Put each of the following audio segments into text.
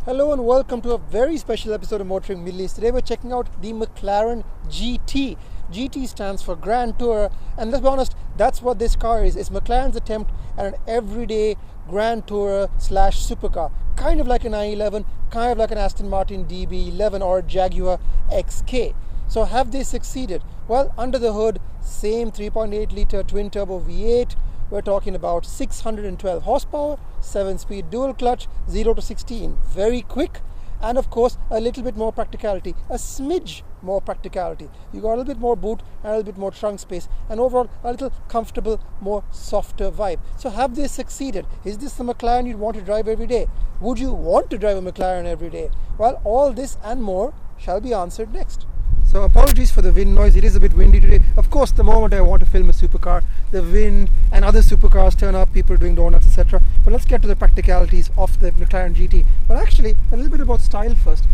Hello and welcome to a very special episode of Motoring Middle East. Today we're checking out the McLaren GT. GT stands for Grand Tourer, and let's be honest, that's what this car is. It's McLaren's attempt at an everyday Grand Tourer slash supercar. Kind of like a 911, kind of like an Aston Martin DB11 or a Jaguar XK. So have they succeeded? Well, under the hood, same 3.8 litre twin turbo V8. We're talking about 612 horsepower, 7-speed dual clutch, 0 to 16, very quick, and of course a little bit more practicality, a smidge more practicality. You got a little bit more boot and a little bit more trunk space, and overall a little comfortable, more softer vibe. So have they succeeded? Is this the McLaren you'd want to drive every day? Would you want to drive a McLaren every day? Well, all this and more shall be answered next. So apologies for the wind noise, it is a bit windy today. Of course, the moment I want to film a supercar, the wind and other supercars turn up, people doing donuts, etc. But let's get to the practicalities of the McLaren GT. But actually, a little bit about style first.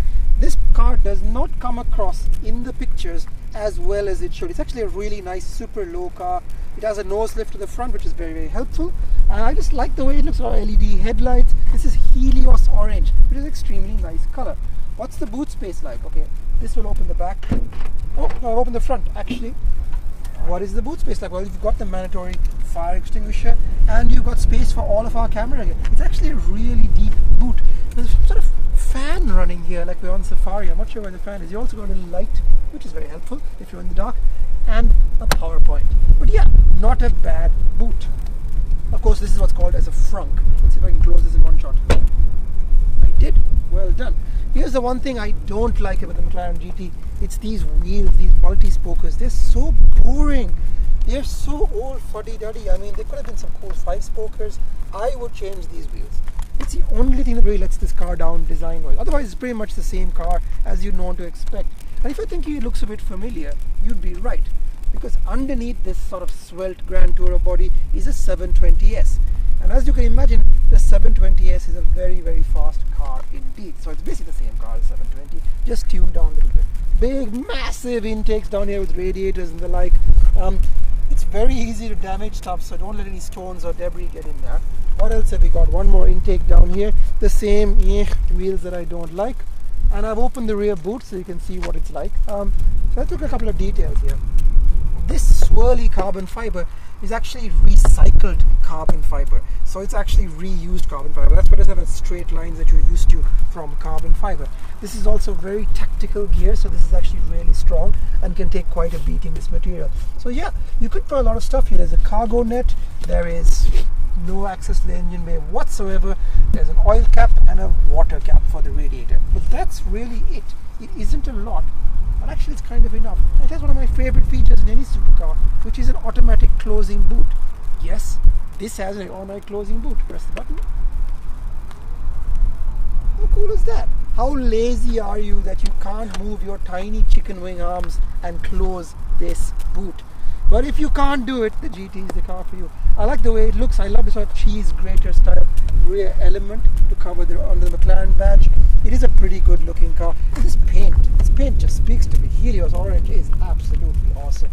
This car does not come across in the pictures as well as it should. It's actually a really nice, super low car. It has a nose lift to the front, which is very, very helpful. And I just like the way it looks. LED headlights. This is Helios orange, which is extremely nice color. What's the boot space like? Okay, this will open the back. Oh, no, I've opened the front actually. What is the boot space like? Well, you've got the mandatory fire extinguisher and you've got space for all of our camera gear. It's actually a really deep boot. There's sort of fan running here like we're on Safari. I'm not sure where the fan is. You also got a light, which is very helpful if you're in the dark, and a power point. But yeah, not a bad boot. Of course, this is what's called as a frunk. Let's see if I can close this in one shot. I did. Well done. Here's the one thing I don't like about the McLaren GT. It's these wheels, these multi-spokers. They're so boring. They're so old fuddy-duddy. I mean, there could have been some cool 5-spokers. I would change these wheels. It's the only thing that really lets this car down design-wise. Otherwise, it's pretty much the same car as you'd know to expect. And if I think it looks a bit familiar, you'd be right. Because underneath this sort of svelte Grand Tourer body is a 720S. And as you can imagine, the 720S is a very, very fast car indeed. So it's basically the same car as 720, just tuned down a little bit. Big, massive intakes down here with radiators and the like. It's very easy to damage stuff, so don't let any stones or debris get in there. What else have we got? One more intake down here. The same wheels that I don't like. And I've opened the rear boot so you can see what it's like. So let's look at a couple of details here. This swirly carbon fiber is actually recycled carbon fiber. So it's actually reused carbon fiber. That's why it doesn't have straight lines that you're used to from carbon fiber. This is also very tactical gear, so this is actually really strong and can take quite a beating, this material. So yeah, you could put a lot of stuff here. There's a cargo net, there is no access to the engine bay whatsoever. There's an oil cap and a water cap for the radiator. But that's really it. It isn't a lot. But actually it's kind of enough. It has one of my favorite features in any supercar, which is an automatic closing boot. Yes, this has an automatic closing boot. Press the button. How cool is that? How lazy are you that you can't move your tiny chicken wing arms and close this boot? But if you can't do it, the GT is the car for you. I like the way it looks. I love the sort of cheese grater style rear element to cover under the McLaren badge. It is a pretty good looking car. This paint just speaks to me. Helios orange is absolutely awesome.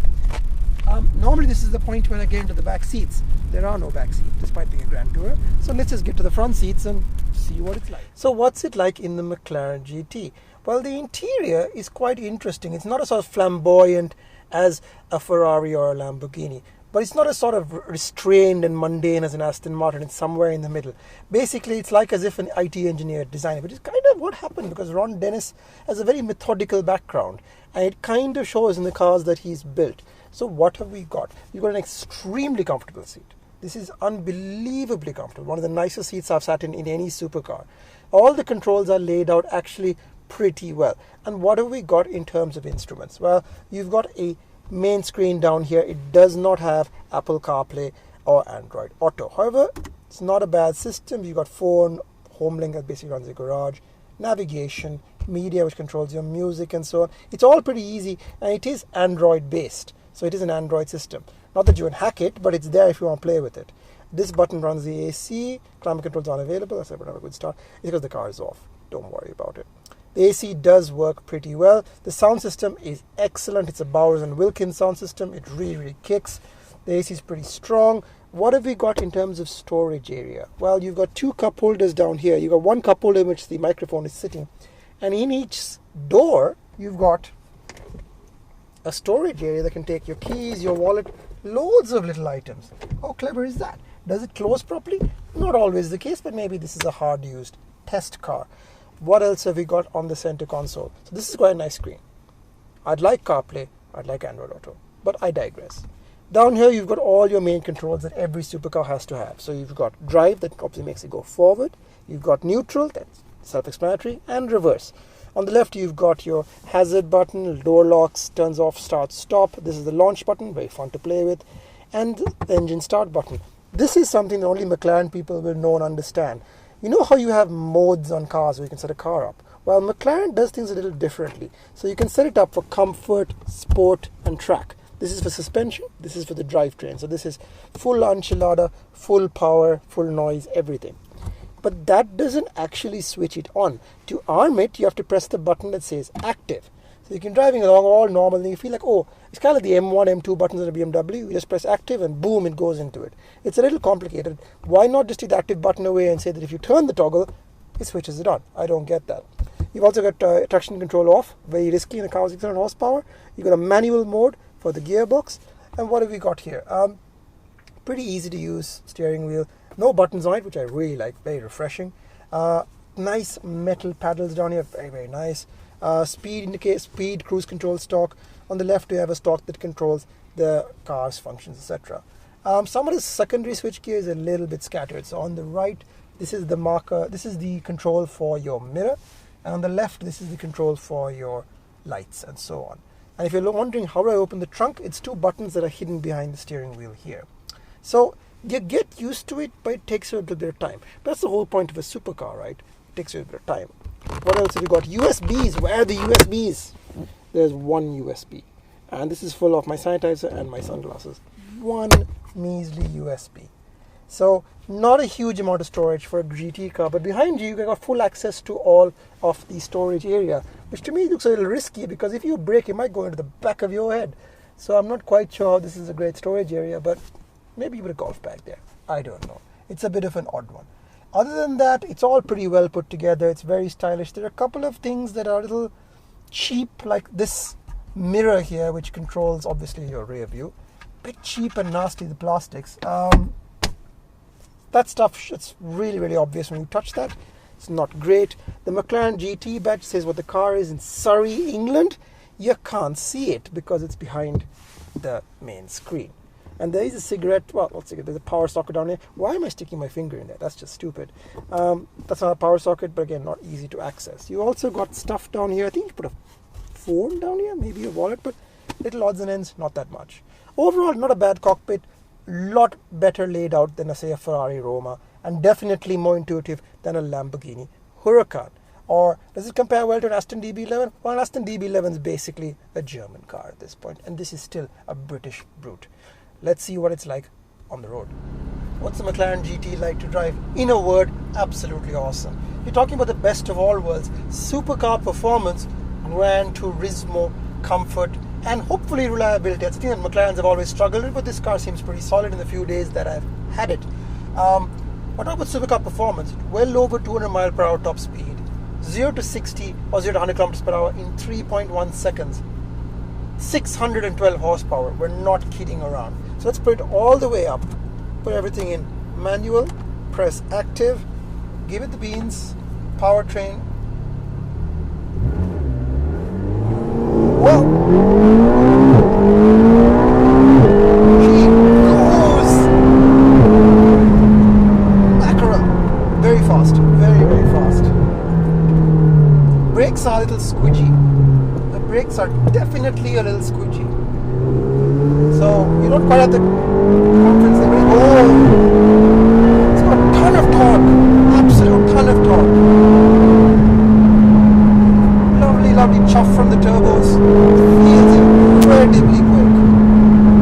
Normally this is the point when I get into the back seats. There are no back seats despite being a Grand Tourer. So let's just get to the front seats and see what it's like. So what's it like in the McLaren GT? Well, the interior is quite interesting. It's not a sort of flamboyant as a Ferrari or a Lamborghini, but it's not as sort of restrained and mundane as an Aston Martin. It's somewhere in the middle. Basically, it's like as if an IT engineer designed it, which is kind of what happened because Ron Dennis has a very methodical background, and it kind of shows in the cars that he's built. So what have we got? We've got an extremely comfortable seat. This is unbelievably comfortable. One of the nicest seats I've sat in any supercar. All the controls are laid out actually pretty well. And what have we got in terms of instruments? Well, you've got a main screen down here. It does not have Apple CarPlay or Android Auto. However, it's not a bad system. You've got phone, HomeLink that basically runs the garage, navigation, media which controls your music and so on. It's all pretty easy, and it is Android based. So it is an Android system. Not that you can hack it, but it's there if you want to play with it. This button runs the AC. Climate controls aren't available. That's a good start. It's because the car is off. Don't worry about it. The AC does work pretty well. The sound system is excellent. It's a Bowers and Wilkins sound system. It really, really kicks. The AC is pretty strong. What have we got in terms of storage area? Well, you've got 2 cup holders down here. You've got 1 cup holder in which the microphone is sitting. And in each door, you've got a storage area that can take your keys, your wallet, loads of little items. How clever is that? Does it close properly? Not always the case, but maybe this is a hard-used test car. What else have we got on the center console? So this is quite a nice screen. I'd like CarPlay, I'd like Android Auto, but I digress. Down here, you've got all your main controls that every supercar has to have. So you've got drive, that obviously makes it go forward. You've got neutral, that's self-explanatory, and reverse. On the left, you've got your hazard button, door locks, turns off, start, stop. This is the launch button, very fun to play with, and the engine start button. This is something that only McLaren people will know and understand. You know how you have modes on cars where you can set a car up? Well, McLaren does things a little differently. So you can set it up for comfort, sport, and track. This is for suspension, this is for the drivetrain. So this is full enchilada, full power, full noise, everything. But that doesn't actually switch it on. To arm it, you have to press the button that says active. So you can be driving along all normal and you feel like, oh, it's kind of like the M1, M2 buttons on a BMW. You just press active and boom, it goes into it. It's a little complicated. Why not just take the active button away and say that if you turn the toggle, it switches it on? I don't get that. You've also got traction control off, very risky in a car with 600 horsepower. You've got a manual mode for the gearbox. And what have we got here? Pretty easy to use steering wheel. No buttons on it, which I really like, very refreshing. Nice metal paddles down here, very, very nice. Speed indicator, speed, cruise control stalk. On the left, we have a stalk that controls the car's functions, etc. Some of the secondary switch gear is a little bit scattered. So on the right, this is the marker, this is the control for your mirror. And on the left, this is the control for your lights and so on. And if you're wondering how do I open the trunk, it's 2 buttons that are hidden behind the steering wheel here. So you get used to it, but it takes you a little bit of time. That's the whole point of a supercar, right? It takes you a bit of time. What else have we got? USBs. Where are the USBs? There's 1 USB. And this is full of my sanitizer and my sunglasses. 1 measly USB. So not a huge amount of storage for a GT car, but behind you, you've got full access to all of the storage area, which to me looks a little risky because if you brake, it might go into the back of your head. So I'm not quite sure this is a great storage area, but maybe you put a golf bag there. I don't know. It's a bit of an odd one. Other than that, it's all pretty well put together. It's very stylish. There are a couple of things that are a little cheap, like this mirror here, which controls obviously your rear view. Bit cheap and nasty, the plastics. That stuff, it's really, really obvious when you touch that. It's not great. The McLaren GT badge says what the car is in Surrey, England. You can't see it because it's behind the main screen. And there is a cigarette, well, not cigarette, there's a power socket down here. Why am I sticking my finger in there? That's just stupid. That's not a power socket, but again, not easy to access. You also got stuff down here. I think you put a phone down here, maybe a wallet, but little odds and ends, not that much. Overall, not a bad cockpit. Lot better laid out than, say, a Ferrari Roma, and definitely more intuitive than a Lamborghini Huracan. Or does it compare well to an Aston DB11? Well, an Aston DB11 is basically a German car at this point, and this is still a British brute. Let's see what it's like on the road. What's the McLaren GT like to drive? In a word, absolutely awesome. You're talking about the best of all worlds. Supercar performance, Gran Turismo, comfort, and hopefully reliability. That's the thing that McLarens have always struggled with, but this car seems pretty solid in the few days that I've had it. What about supercar performance? Well over 200 mile per hour top speed. 0 to 60 or 0 to 100 kilometers per hour in 3.1 seconds. 612 horsepower. We're not kidding around. So let's put it all the way up. Put everything in manual, press active, give it the beans, powertrain. Whoa! She goes! Mackerel. Very fast. Very, very fast. Brakes are a little squidgy. The brakes are definitely a little squidgy. So you're not quite at the confidence level. Oh! It's got a ton of torque. Absolute ton of torque. Lovely, lovely chuff from the turbos. Feels incredibly quick.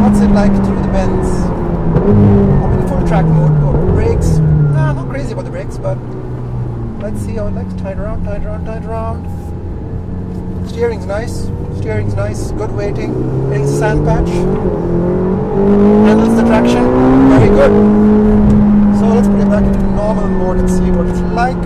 What's it like through the bends? I'm in full track mode. Oh, brakes. Nah, not crazy about the brakes, but let's see how it likes. Tight around, tight around, tight around. Steering's nice, good weighting, getting sand patch, handles the traction, very good. So let's put it back into normal mode and see what it's like.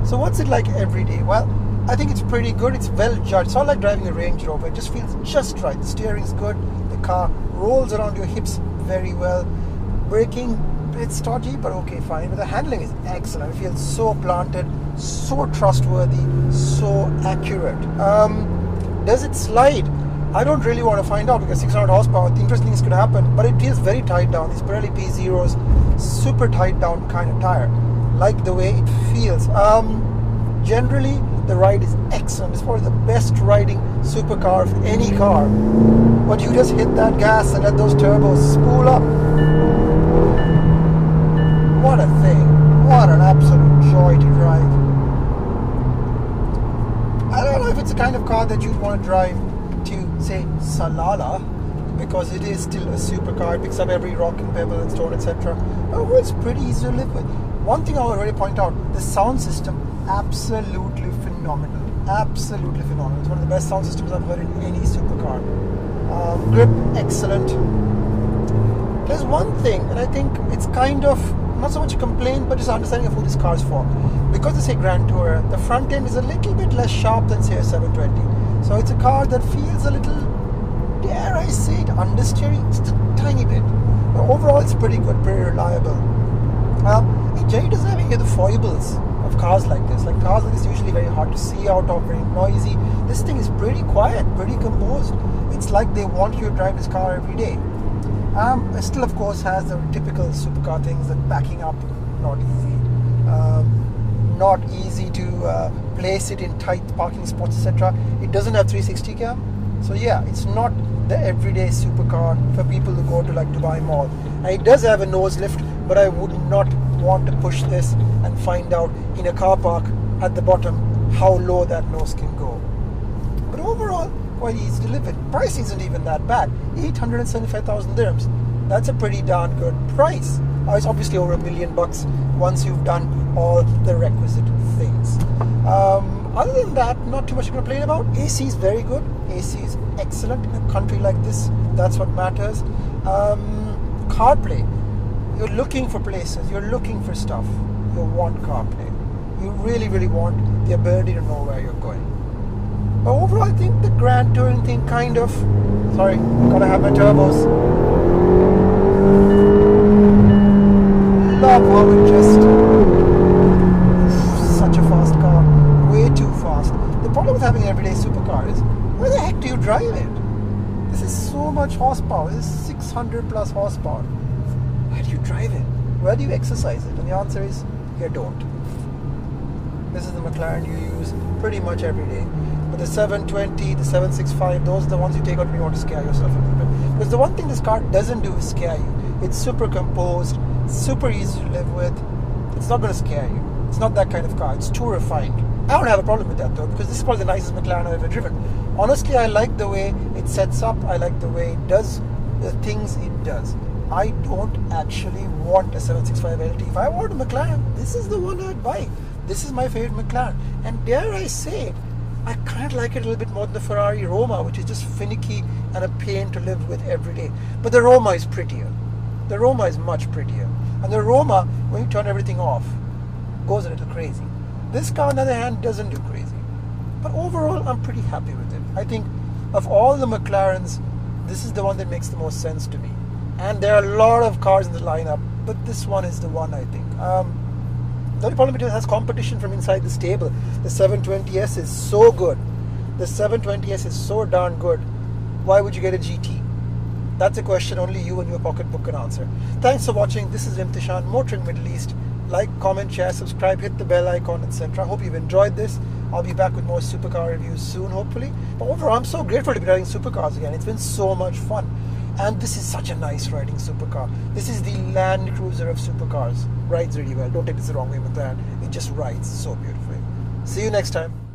So what's it like every day? Well, I think it's pretty good, it's well judged. It's not like driving a Range Rover, it just feels just right. The steering's good, the car rolls around your hips very well. Braking, it's stodgy, but okay, fine. But the handling is excellent. It feels so planted, so trustworthy, so accurate. Does it slide? I don't really want to find out because 600 horsepower, interesting things could happen, but it feels very tight down. These Pirelli P0s, super tight down kind of tire. Like the way it feels. Generally, the ride is excellent. It's probably the best riding supercar of any car. But you just hit that gas and let those turbos spool up. What a thing. What an absolute joy to drive. I don't know if it's the kind of car that you'd want to drive to, say, Salalah, because it is still a supercar. It picks up every rock and pebble and stone, etc. Oh, it's pretty easy to live with. One thing I will really point out, the sound system, absolutely phenomenal. Absolutely phenomenal. It's one of the best sound systems I've heard in any supercar. Grip, excellent. There's one thing, and I think it's kind of not so much a complaint, but just understanding of who this car is for. Because it's a Grand Tourer, the front end is a little bit less sharp than, say, a 720. So it's a car that feels a little, dare I say it, understeering, just a tiny bit. But overall, it's pretty good, pretty reliable. It generally doesn't have any of the foibles of cars like this. Like cars like this, usually very hard to see out of, very noisy. This thing is pretty quiet, pretty composed. It's like they want you to drive this car every day. It still, of course, has the typical supercar things that backing up, not easy. Not easy to place it in tight parking spots, etc. It doesn't have 360 cam. So yeah, it's not the everyday supercar for people who go to like Dubai Mall. And it does have a nose lift, but I would not want to push this and find out in a car park at the bottom how low that nose can go. But overall, quite easy to live with. Price isn't even that bad. 875,000 dirhams. That's a pretty darn good price. It's obviously over $1 million once you've done all the requisite things. Other than that, not too much to complain about. AC is very good. AC is excellent in a country like this. That's what matters. CarPlay. You're looking for places. You're looking for stuff. You want CarPlay. You really, really want the ability to know where you're going. But overall, I think the Grand Touring thing kind of... Sorry, gotta have my turbos. Love how it just... Such a fast car. Way too fast. The problem with having an everyday supercar is, where the heck do you drive it? This is so much horsepower. This is 600 plus horsepower. Where do you drive it? Where do you exercise it? And the answer is, you don't. This is the McLaren you use pretty much every day. But the 720, the 765, those are the ones you take out when you want to scare yourself a little bit. Because the one thing this car doesn't do is scare you. It's super composed, super easy to live with. It's not going to scare you. It's not that kind of car. It's too refined. I don't have a problem with that though, because this is probably the nicest McLaren I've ever driven. Honestly, I like the way it sets up. I like the way it does the things it does. I don't actually want a 765 LT. If I want a McLaren, this is the one I'd buy. This is my favorite McLaren. And dare I say it, I kind of like it a little bit more than the Ferrari Roma, which is just finicky and a pain to live with every day. But the Roma is prettier. The Roma is much prettier. And the Roma, when you turn everything off, goes a little crazy. This car, on the other hand, doesn't do crazy. But overall, I'm pretty happy with it. I think of all the McLarens, this is the one that makes the most sense to me. And there are a lot of cars in the lineup, but this one is the one, I think. The only problem is it has competition from inside the stable. The 720S is so good. The 720S is so darn good. Why would you get a GT? That's a question only you and your pocketbook can answer. Thanks for watching. This is Imthishan, Motoring Middle East. Like, comment, share, subscribe, hit the bell icon, etc. Hope you've enjoyed this. I'll be back with more supercar reviews soon, hopefully. But overall, I'm so grateful to be riding supercars again. It's been so much fun. And this is such a nice riding supercar. This is the Land Cruiser of supercars. Rides really well. Don't take this the wrong way with that. It just rides so beautifully. See you next time.